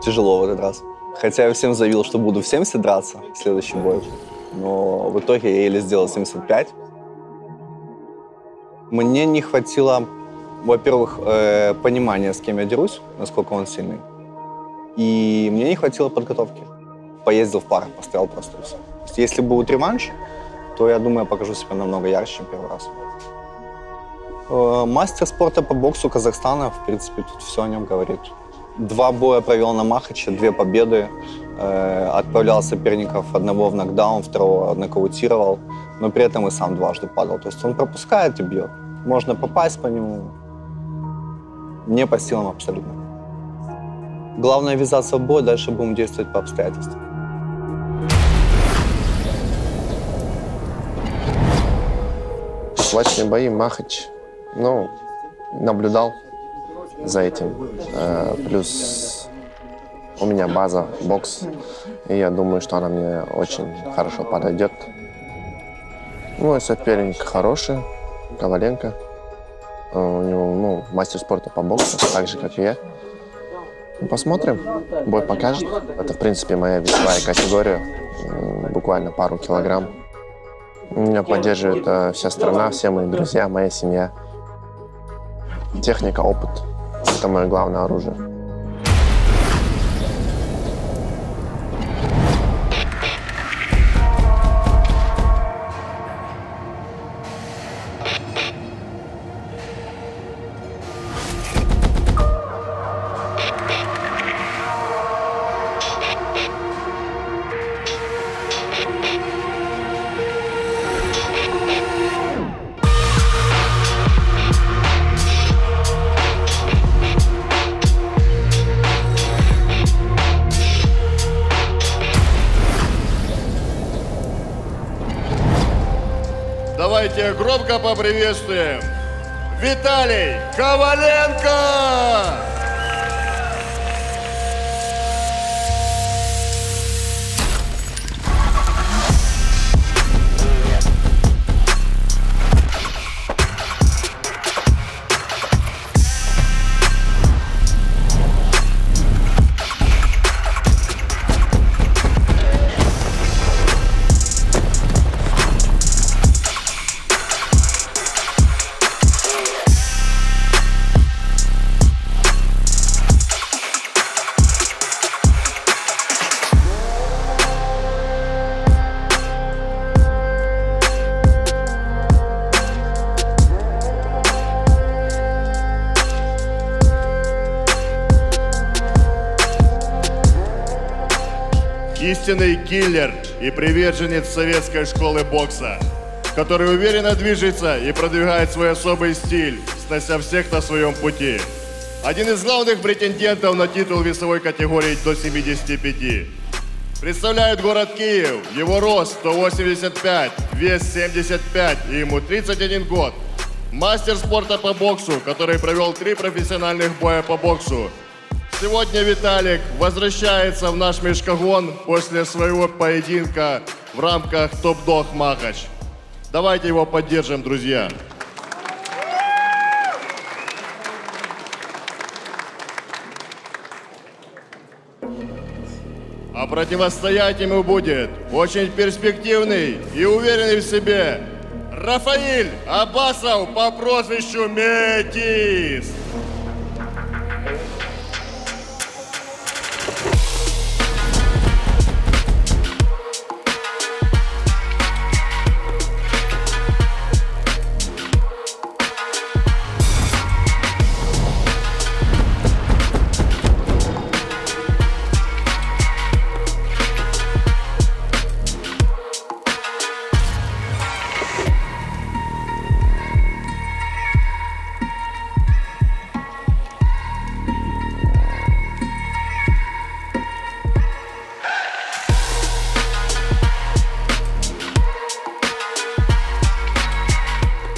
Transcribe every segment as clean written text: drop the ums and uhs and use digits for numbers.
тяжело в этот раз. Хотя я всем заявил, что буду в 70 драться в следующий бой. Но в итоге я еле сделал 75. Мне не хватило, во-первых, понимания, с кем я дерусь, насколько он сильный. И мне не хватило подготовки. Поездил в парах, постоял просто и все. Если будет реванш, то я думаю, я покажу себя намного ярче, чем первый раз. Мастер спорта по боксу Казахстана, в принципе, тут все о нем говорит. 2 боя провел на Махаче, 2 победы. Отправлял соперников, одного в нокдаун, второго нокаутировал, но при этом и сам дважды падал. То есть он пропускает и бьет. Можно попасть по нему. Не по силам абсолютно. Главное ввязаться в бой, дальше будем действовать по обстоятельствам. Кулачные бои, Махач. Ну, наблюдал за этим. Плюс у меня база, бокс. И я думаю, что она мне очень хорошо подойдет. Мой соперник хороший, Коваленко. У него мастер спорта по боксу, так же, как и я. Посмотрим, бой покажет. Это, в принципе, моя весовая категория. Буквально пару килограмм. Меня поддерживает вся страна, все мои друзья, моя семья. Техника, опыт – это мое главное оружие. Давайте громко поприветствуем Виталий Коваленко! Истинный киллер и приверженец советской школы бокса, который уверенно движется и продвигает свой особый стиль, снося всех на своем пути. Один из главных претендентов на титул весовой категории до 75. Представляет город Киев, его рост 185, вес 75 и ему 31 год. Мастер спорта по боксу, который провел 3 профессиональных боя по боксу. Сегодня Виталик возвращается в наш Мешкогон после своего поединка в рамках Топ-Дог Махач. Давайте его поддержим, друзья. А противостоять ему будет очень перспективный и уверенный в себе Рафаиль Абасов по прозвищу Метис.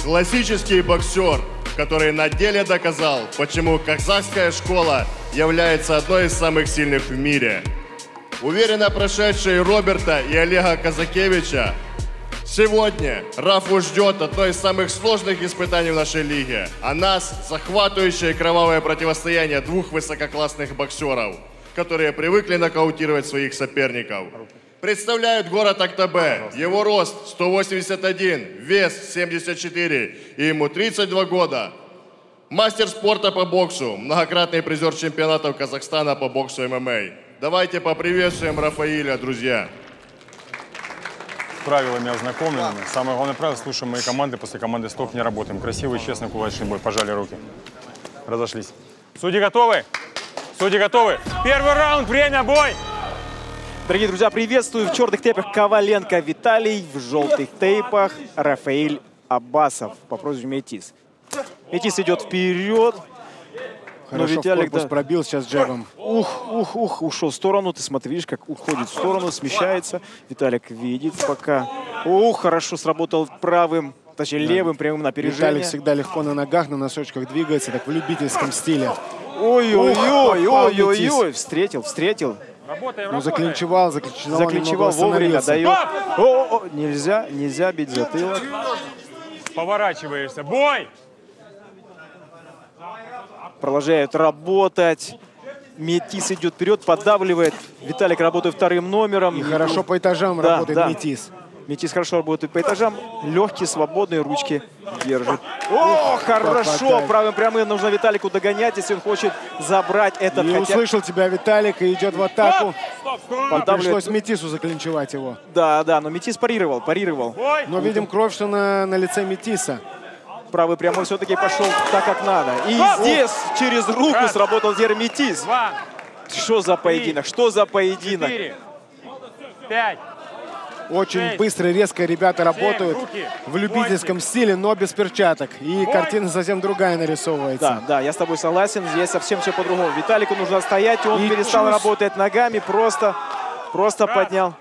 Классический боксер, который на деле доказал, почему казахская школа является одной из самых сильных в мире. Уверенно прошедший Роберта и Олега Казакевича, сегодня Рафу ждет одно из самых сложных испытаний в нашей лиге, а нас захватывающее кровавое противостояние 2 высококлассных боксеров, которые привыкли нокаутировать своих соперников. Представляют город Актабе. Его рост 181, вес 74, и ему 32 года. Мастер спорта по боксу, многократный призер чемпионатов Казахстана по боксу ММА. Давайте поприветствуем Рафаиля, друзья. С правилами ознакомлены. Самое главное правило, слушаем мои команды, после команды стоп не работаем. Красивый, честный, кулачный бой. Пожали руки. Разошлись. Судьи готовы? Судьи готовы? Первый раунд, время, бой! Дорогие друзья, приветствую в черных тейпах Коваленко Виталий, в желтых тейпах Рафаиль Аббасов по прозвищу Метис. Метис идет вперед. Хорошо, Виталик, в корпус да, пробил сейчас джебом. Ушел в сторону. Ты смотри, видишь, как уходит в сторону, смещается. Виталик видит пока. Хорошо сработал правым, точнее левым прямым на опережение. Виталик всегда легко на ногах, на носочках двигается, так в любительском стиле. Ой-ой-ой, встретил. Ну, заклинчевал вовремя, дает. Нельзя бить затылок. Поворачиваешься. Бой! Продолжает работать. Метис идет вперед, поддавливает. Виталик работает вторым номером. И хорошо по этажам работает Метис. Метис хорошо работает по этажам. Легкие, свободные ручки держит. Хорошо! Попадает. Правым прямым нужно Виталику догонять, если он хочет забрать этот. И услышал тебя Виталик и идет в атаку. Пришлось Метису заклинчевать его. Да, но Метис парировал. Но видим кровь, что на лице Метиса. Правый прямой все-таки пошел так, как надо. И здесь через руку сработал Метис. Что за поединок? 4, 5. Очень быстро, резко ребята работают в любительском стиле, но без перчаток. И картина совсем другая нарисовывается. Да, я с тобой согласен. Здесь совсем все по-другому. Виталику нужно стоять, он перестал работать ногами, просто поднял.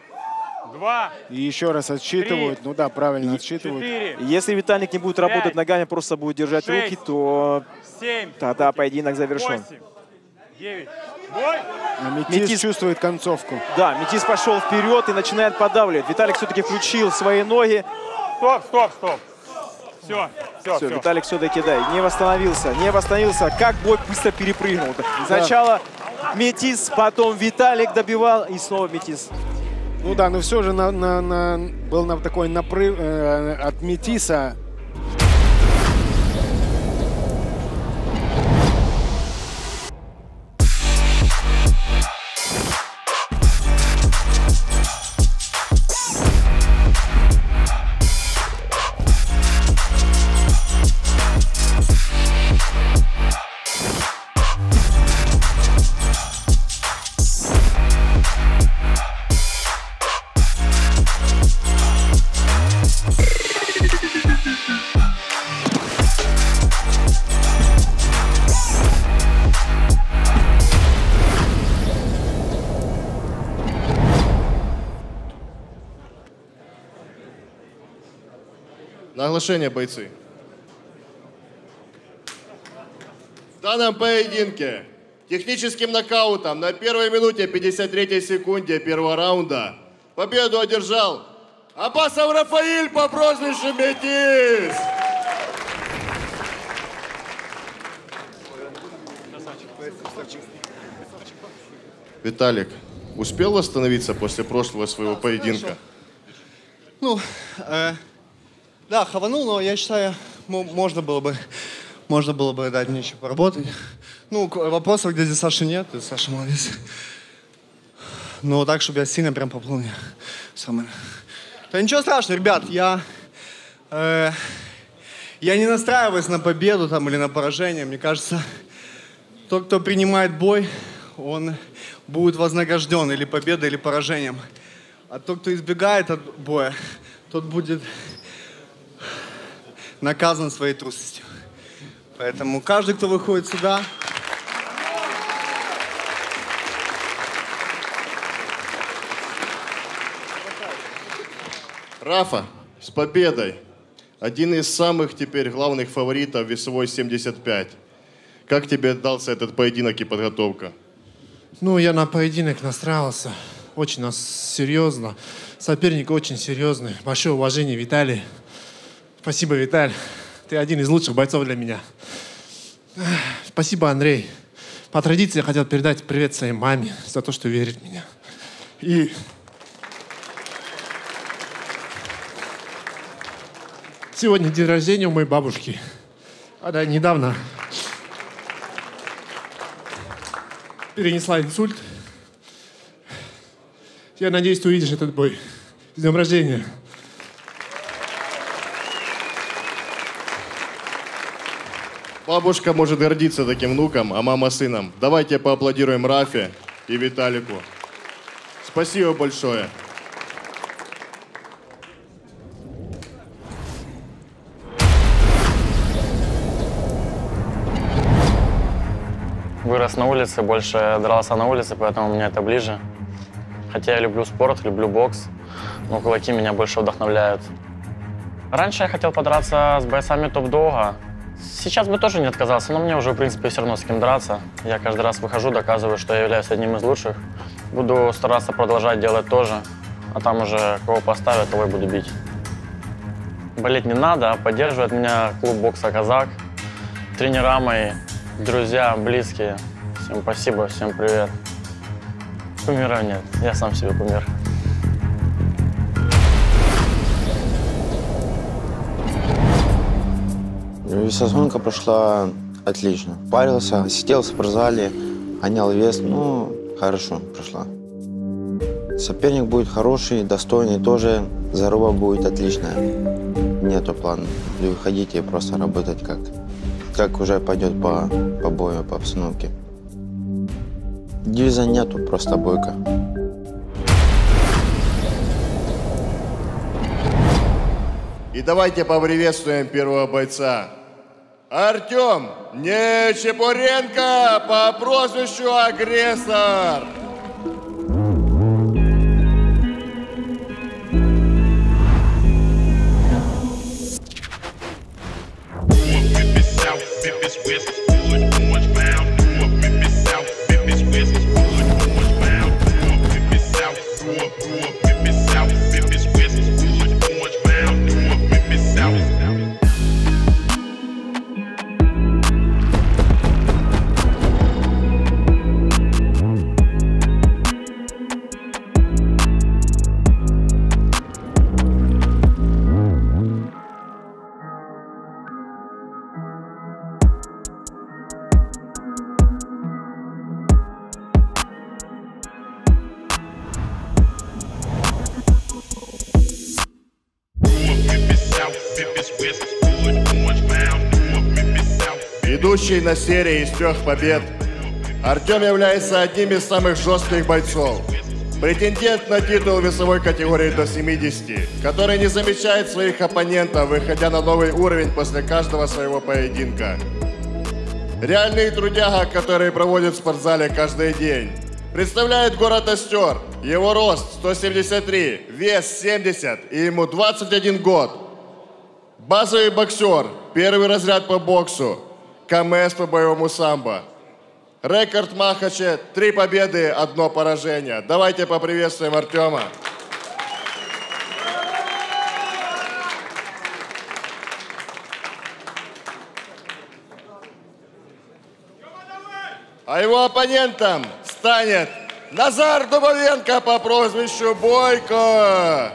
2. И еще раз отсчитывают. Ну да, правильно отсчитывают. 4. Если Виталик не будет работать ногами, просто будет держать 6, руки, то 7. тогда поединок завершен. 8, 9. Бой! А Метис чувствует концовку. Да, Метис пошел вперед и начинает поддавливать. Виталик все-таки включил свои ноги. Стоп. Все. Виталик все-таки, не восстановился. Как бой быстро перепрыгнул. Сначала Метис, потом Виталик добивал, и снова Метис. Ну да, но все же был такой напрыг от Метиса. На оглашение, бойцы. В данном поединке техническим нокаутом на 1 минуте 53 секунде первого раунда победу одержал Аббасов Рафаиль по прозвищу Метис. Виталик, успел восстановиться после прошлого своего поединка? Да, хаванул, но я считаю, можно было бы дать мне еще поработать. Вопросов, где здесь Саши нет, Саша молодец. Но так, чтобы я сильно прям поплыл, не. Да ничего страшного, ребят, я не настраиваюсь на победу там или на поражение. Мне кажется, тот, кто принимает бой, он будет вознагражден или победой, или поражением. А тот, кто избегает от боя, тот будет наказан своей трусостью. Поэтому каждый, кто выходит сюда... Рафа, с победой! Один из самых теперь главных фаворитов весовой 75. Как тебе дался этот поединок и подготовка? Я на поединок настраивался очень серьезно. Соперник очень серьезный. Большое уважение, Виталий. Спасибо, Виталь. Ты один из лучших бойцов для меня. Спасибо, Андрей. По традиции я хотел передать привет своей маме за то, что верит в меня. И сегодня день рождения у моей бабушки. Она недавно перенесла инсульт. Я надеюсь, ты увидишь этот бой. С днем рождения. Бабушка может гордиться таким внуком, а мама сыном. Давайте поаплодируем Рафе и Виталику. Спасибо большое. Вырос на улице, больше дрался на улице, поэтому мне это ближе. Хотя я люблю спорт, люблю бокс, но кулаки меня больше вдохновляют. Раньше я хотел подраться с бойцами топ-дога. Сейчас бы тоже не отказался, но мне уже, в принципе, все равно с кем драться. Я каждый раз выхожу, доказываю, что я являюсь одним из лучших. Буду стараться продолжать делать то же, а там уже кого поставят, того и буду бить. Болеть не надо, поддерживает меня клуб бокса «Казак», тренера мои, друзья, близкие. Всем спасибо, всем привет. Кумира нет, я сам себе кумир. Весогонка прошла отлично. Парился, сидел в спортзале, гонял вес, ну, хорошо прошла. Соперник будет хороший, достойный тоже, заруба будет отличная. Нету плана выходить и просто работать как уже пойдет по бою, по обстановке. Девиза нету, просто бойка. И давайте поприветствуем первого бойца. Артем Нечепуренко по прозвищу «Агрессор». Идущий на серии из 3 побед, Артем является одним из самых жестких бойцов. Претендент на титул весовой категории до 70, который не замечает своих оппонентов, выходя на новый уровень после каждого своего поединка. Реальный трудяга, который проводит в спортзале каждый день. Представляет город Остер. Его рост 173, вес 70 и ему 21 год. Базовый боксер, первый разряд по боксу. КМС по боевому самбо. Рекорд Махача 3 победы, 1 поражение. Давайте поприветствуем Артема. А его оппонентом станет Назар Дубовенко по прозвищу Бойко.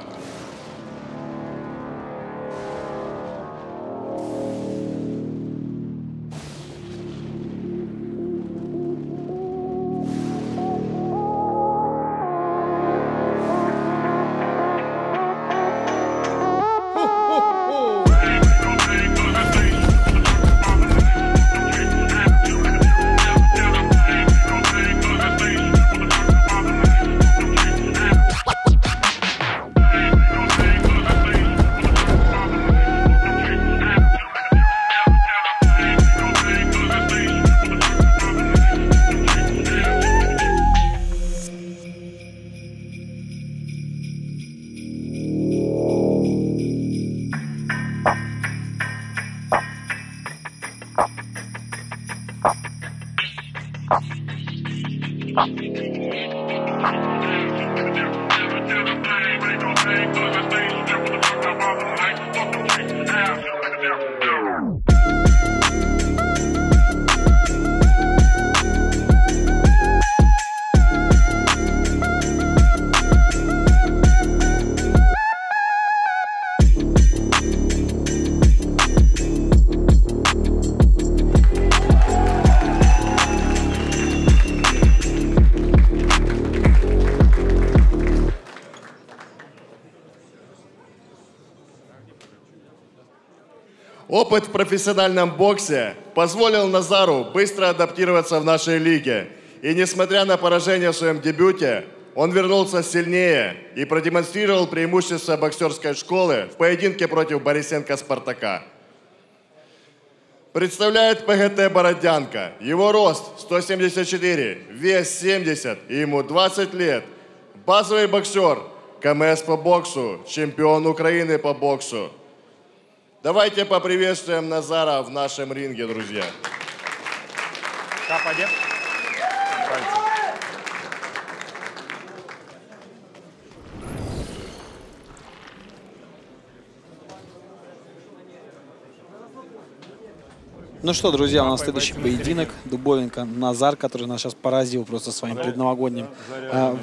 Опыт в профессиональном боксе позволил Назару быстро адаптироваться в нашей лиге. И несмотря на поражение в своем дебюте, он вернулся сильнее и продемонстрировал преимущество боксерской школы в поединке против Борисенко Спартака. Представляет ПГТ Бородянка. Его рост 174, вес 70 и ему 20 лет. Базовый боксер, КМС по боксу, чемпион Украины по боксу. Давайте поприветствуем Назара в нашем ринге, друзья. Кападет. Ну что, друзья, у нас следующий поединок. Дубовенко Назар, который нас сейчас поразил просто своим предновогодним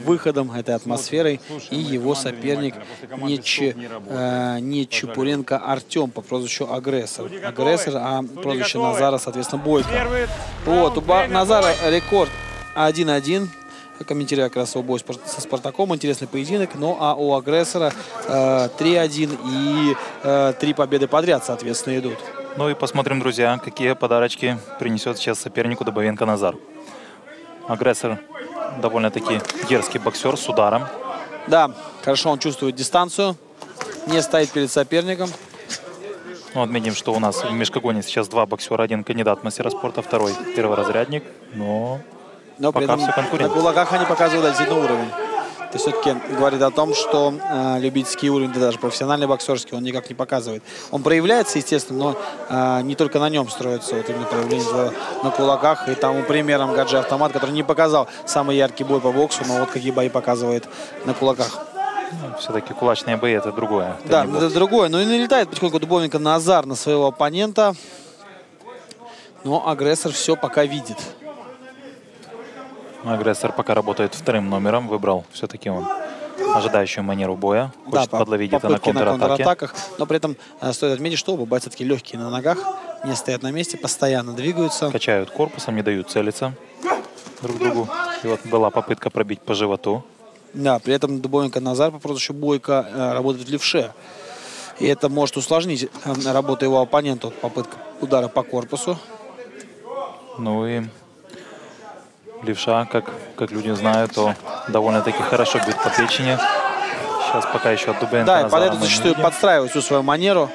выходом, этой атмосферой. И его соперник не Чепуренко Артем по прозвищу Агрессор. Агрессор, а прозвище Назара, соответственно, Бойко. Вот, у Назара рекорд 1-1. Комментируя как раз его бой со Спартаком. Интересный поединок. Ну а у Агрессора 3-1 и 3 победы подряд, соответственно, идут. Ну и посмотрим, друзья, какие подарочки принесет сейчас сопернику Дубовенко Назар. Агрессор довольно-таки дерзкий боксер с ударом. Да, хорошо он чувствует дистанцию, не стоит перед соперником. Ну, отметим, что у нас в межкогоне сейчас 2 боксера. Один кандидат в мастера спорта, второй перворазрядник. Но при пока этом все конкурентно. на кулаках они показывают один уровень. Это все-таки говорит о том, что любительский уровень, да даже профессиональный боксерский, он никак не показывает. Он проявляется, естественно, но не только на нем строится вот именно проявление на кулаках. И тому примером Гаджи Автомат, который не показал самый яркий бой по боксу, но вот какие бои показывает на кулаках. Ну, все-таки кулачные бои — это другое. Да, это другое. Но и налетает потихоньку Дубовенко Назар на своего оппонента. Но Агрессор все пока видит. Агрессор пока работает вторым номером. Выбрал все-таки он ожидающую манеру боя. Хочет подловить это на контратаках. Но при этом стоит отметить, что оба бойца такие легкие на ногах. Не стоят на месте, постоянно двигаются. Качают корпусом, не дают целиться друг другу. И вот была попытка пробить по животу. Да, при этом Дубовенко Назар по прозвищу Бойко работает в левше. И это может усложнить работу его оппонента. Вот попытка удара по корпусу. Ну и левша, как люди знают, то довольно-таки хорошо бьет по печени. Сейчас пока еще от Дубовенко Да, и Назара под это зачастую подстраивает всю свою манеру.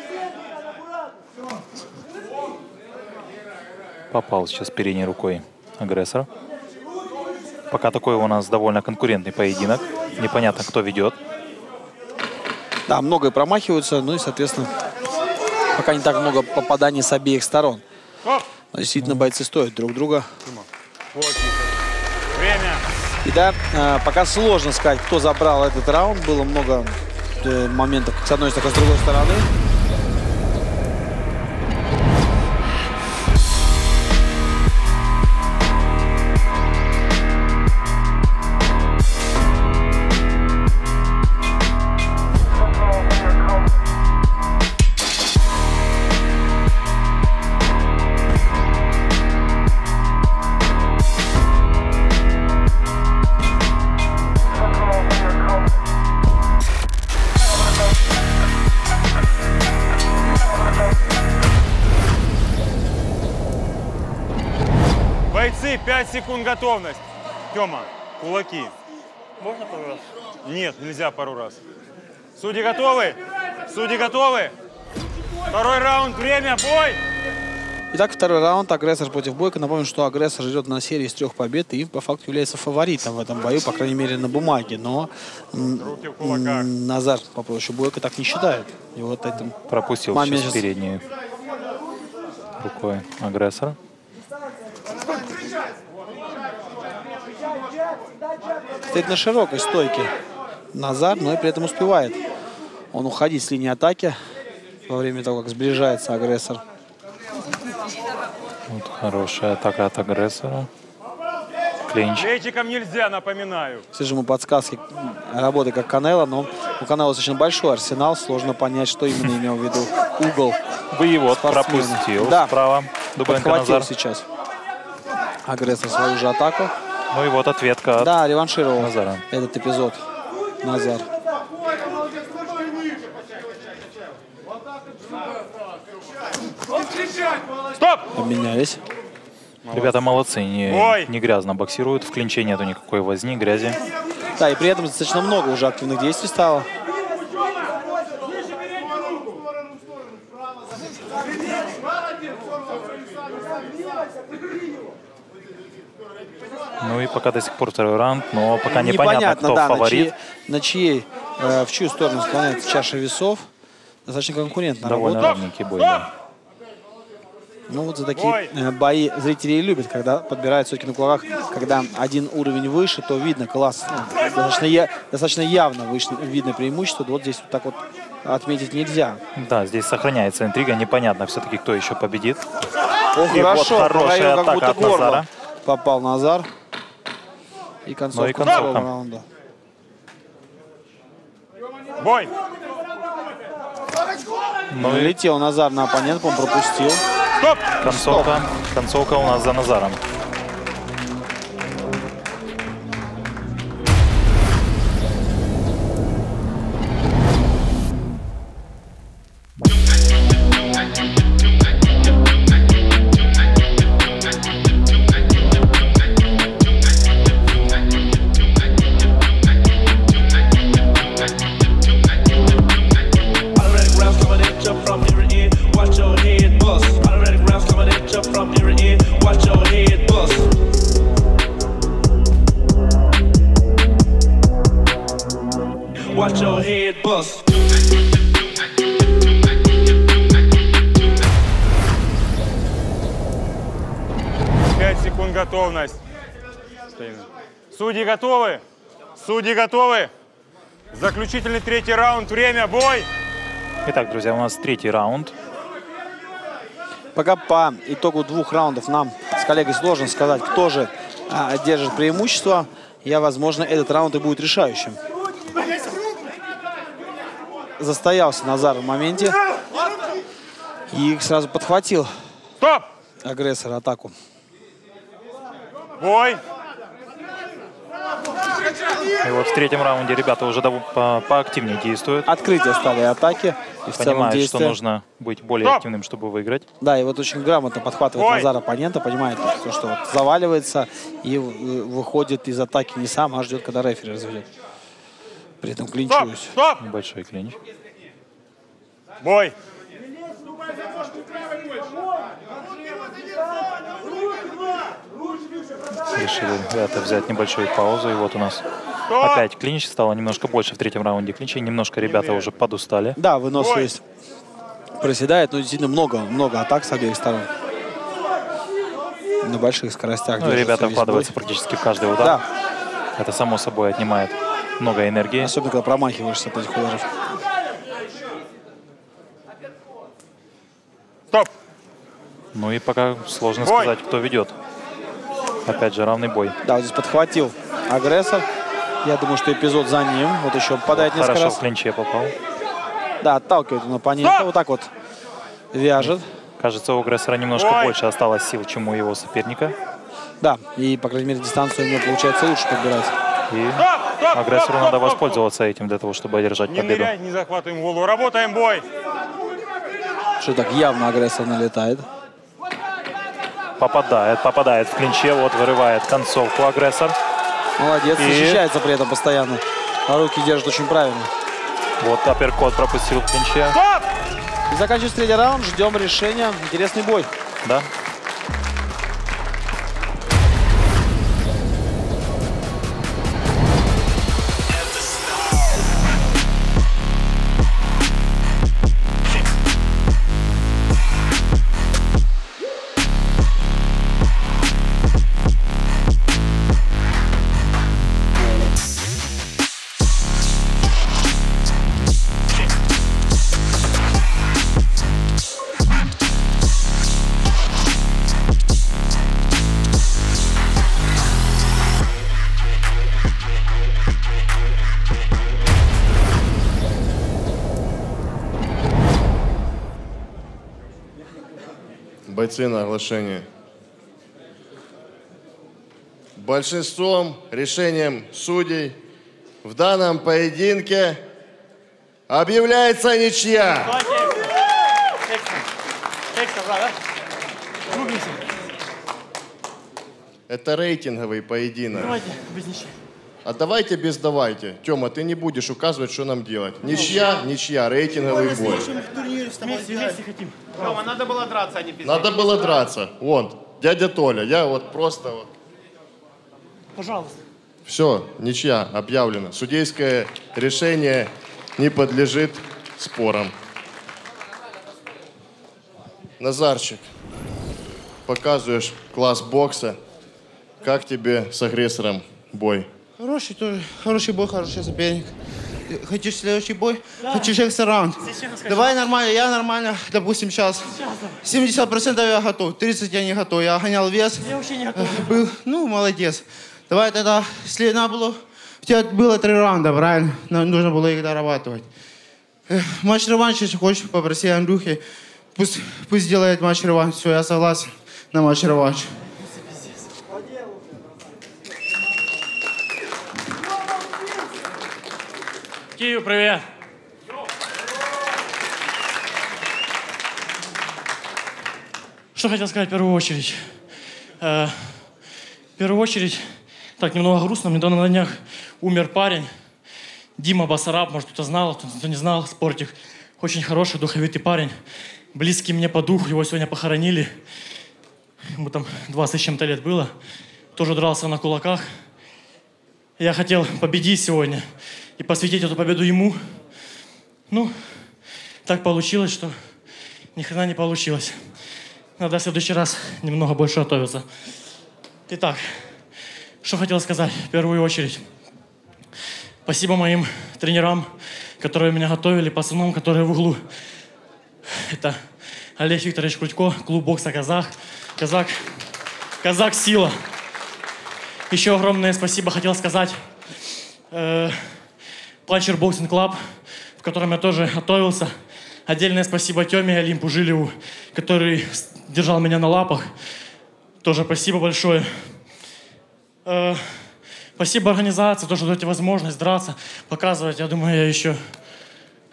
Попал сейчас передней рукой Агрессор. Пока такой у нас довольно конкурентный поединок. Непонятно, кто ведет. Да, многое промахиваются, ну и, соответственно, пока не так много попаданий с обеих сторон. Но действительно бойцы стоят друг друга. Время. И да, пока сложно сказать, кто забрал этот раунд. Было много моментов с одной, так и с другой стороны. Бойцы, 5 секунд готовность. Тёма, кулаки. Можно пару раз? Нет, нельзя пару раз. Судьи готовы? Судьи готовы? Второй раунд, время, бой! Итак, второй раунд. Агрессор против Бойко. Напомню, что Агрессор живет на серии из 3 побед и по факту является фаворитом в этом бою, по крайней мере, на бумаге. Но Назар по прозвищу Бойко так не считает. И вот этом пропустил сейчас переднюю рукой Агрессора. Стоит на широкой стойке Назар, но и при этом успевает он уходить с линии атаки во время того, как сближается Агрессор. Вот хорошая атака от Агрессора. Клинч. Плечиком нельзя, напоминаю. Все же ему подсказки работы как Канело, но у Канело достаточно большой арсенал. Сложно понять, что именно имел в виду угол. Вывод пропустил справа. Дубовенко Назар сейчас Агрессор свою же атаку. Ну и вот ответка от реваншировал Назара. Этот эпизод Назар. Стоп! Обменялись. Ребята молодцы, Бой! не грязно боксируют, в клинче нету никакой возни, грязи. Да, и при этом достаточно много уже активных действий стало. Ну и пока до сих пор второй раунд, но пока непонятно кто да, фаворит. В чью сторону склоняется чаша весов. Достаточно конкурентно Довольно работает. равненький бой, да. Ну вот за такие бои зрители и любят, когда подбирают все-таки на кулаках, когда один уровень выше, то видно класс, достаточно явно видно преимущество. Вот здесь вот так вот отметить нельзя. Да, здесь сохраняется интрига, непонятно все-таки, кто еще победит. О, И хорошо, вот хорошая как будто атака от Назара. Попал Назар. И концовка второго раунда. Бой! Ну и Летел Назар на оппонента, он пропустил. Стоп! концовка у нас за Назаром. Watch your head bust. 5 секунд готовность. Судьи готовы? Судьи готовы? Заключительный третий раунд. Время, бой! Итак, друзья, у нас третий раунд. Пока по итогу 2 раундов нам с коллегой сложно сказать, кто же держит преимущество. Возможно, этот раунд и будет решающим. Застоялся Назар в моменте и сразу подхватил агрессор атаку. Бой! И вот в третьем раунде ребята уже поактивнее действуют. Открытие стали атаки. И в целом Понимают, что действия. нужно быть более активным, чтобы выиграть. Да, и вот очень грамотно подхватывает Назар оппонента, понимает, что вот заваливается и выходит из атаки не сам, а ждет, когда рефери разведет. При этом клинчуюсь. Небольшой клинч. Бой! Решили ребята взять небольшую паузу. И вот у нас опять клинч. Стало немножко больше в третьем раунде клинчей. Немножко ребята уже подустали. Да, выносливость проседает, но действительно много атак с обеих сторон. На больших скоростях. Ну, ребята вкладываются практически в каждый удар. Да. Это само собой отнимает много энергии. Особенно, когда промахиваешься от этих ударов. Стоп! Ну и пока сложно сказать, кто ведет. Опять же, равный бой. Да, вот здесь подхватил агрессор. Я думаю, что эпизод за ним. Вот еще попадает несколько раз. Хорошо в клинче попал. Да, отталкивает он оппонента. Вот так вот вяжет. Кажется, у агрессора немножко больше осталось сил, чем у его соперника. Да, и, по крайней мере, дистанцию у него получается лучше подбирать. И агрессору надо воспользоваться этим для того, чтобы одержать победу. Не ныряй, не захватываем голову. Работаем, бой! Что так явно агрессор налетает. Попадает в клинче, вот вырывает концовку агрессор. Молодец, защищается при этом постоянно. А руки держит очень правильно. Вот апперкот пропустил в клинче. И заканчивается третий раунд, ждем решения. Интересный бой. Да. Бойцы на оглашение. Большинством решением судей в данном поединке объявляется ничья. Это рейтинговый поединок. Давайте без ничья. А давайте без давайте. Тёма, ты не будешь указывать, что нам делать. Ничья, рейтинговый бой. Вместе хотим. Рома, надо было драться, а не пиздеть. Надо было драться. Вон, дядя Толя, я вот просто вот. Пожалуйста. Все, ничья, объявлено. Судейское решение не подлежит спорам. Назарчик, показываешь класс бокса. Как тебе с агрессором бой? Хороший тоже. Хороший бой, хороший соперник. Хочешь следующий бой? Да. Хочешь экстра раунд? Давай нормально, я нормально. Допустим, сейчас 70% я готов, 30% я не готов. Я гонял вес. Я вообще не готов. Был, ну, молодец. Давай тогда, надо было... У тебя было 3 раунда, правильно? Нам нужно было их дорабатывать. Матч-реванш, если хочешь, попроси Андрюхи. Пусть сделает матч-реванш. Все, я согласен на матч-реванш. Киев, привет. Что хотел сказать в первую очередь? В первую очередь, так, немного грустно. Недавно на днях умер парень. Дима Басараб, может, кто-то знал, кто не знал, спортик. Очень хороший, духовитый парень. Близкий мне по духу, его сегодня похоронили. Ему там 20 с чем-то лет было. Тоже дрался на кулаках. Я хотел победить сегодня и посвятить эту победу ему. Ну, так получилось, что ни хрена не получилось. Надо в следующий раз немного больше готовиться. Итак, что хотел сказать в первую очередь. Спасибо моим тренерам, которые меня готовили, пацанам, которые в углу. Это Олег Викторович Крутько, клуб бокса «Казах». Казак Сила. Еще огромное спасибо хотел сказать Планчер Боксинг Клаб, в котором я тоже готовился. Отдельное спасибо Тёме и Олимпу Жилеву, который держал меня на лапах. Тоже спасибо большое. Спасибо организации, тоже даете возможность драться, показывать. Я думаю, я еще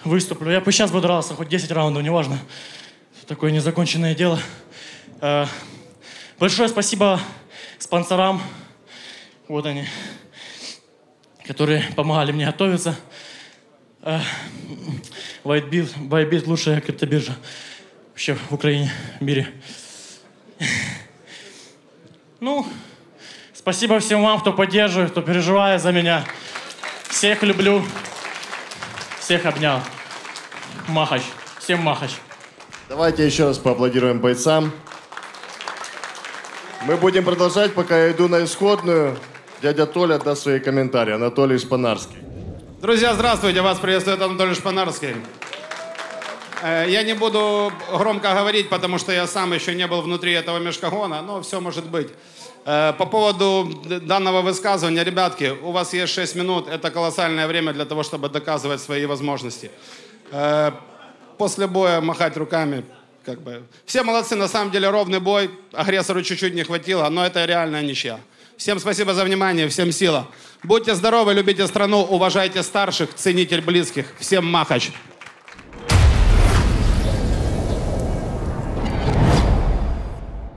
выступлю. Я бы сейчас бы дрался, хоть 10 раундов, неважно. Такое незаконченное дело. Большое спасибо спонсорам. Вот они, которые помогали мне готовиться. Whitebit лучшая криптобиржа вообще в Украине, в мире. Ну, спасибо всем вам, кто поддерживает, кто переживает за меня. Всех люблю, всех обнял. Махач, всем махач. Давайте еще раз поаплодируем бойцам. Мы будем продолжать, пока я иду на исходную. Дядя Толя даст свои комментарии. Анатолий Шпанарский. Друзья, здравствуйте. Вас приветствует Анатолий Шпанарский. Я не буду громко говорить, потому что я сам еще не был внутри этого мешкагона, но все может быть. По поводу данного высказывания, ребятки, у вас есть 6 минут. Это колоссальное время для того, чтобы доказывать свои возможности. После боя махать руками. Как бы. Все молодцы, на самом деле ровный бой. Агрессору чуть-чуть не хватило, но это реальная ничья. Всем спасибо за внимание, всем сила. Будьте здоровы, любите страну, уважайте старших, цените близких. Всем махач.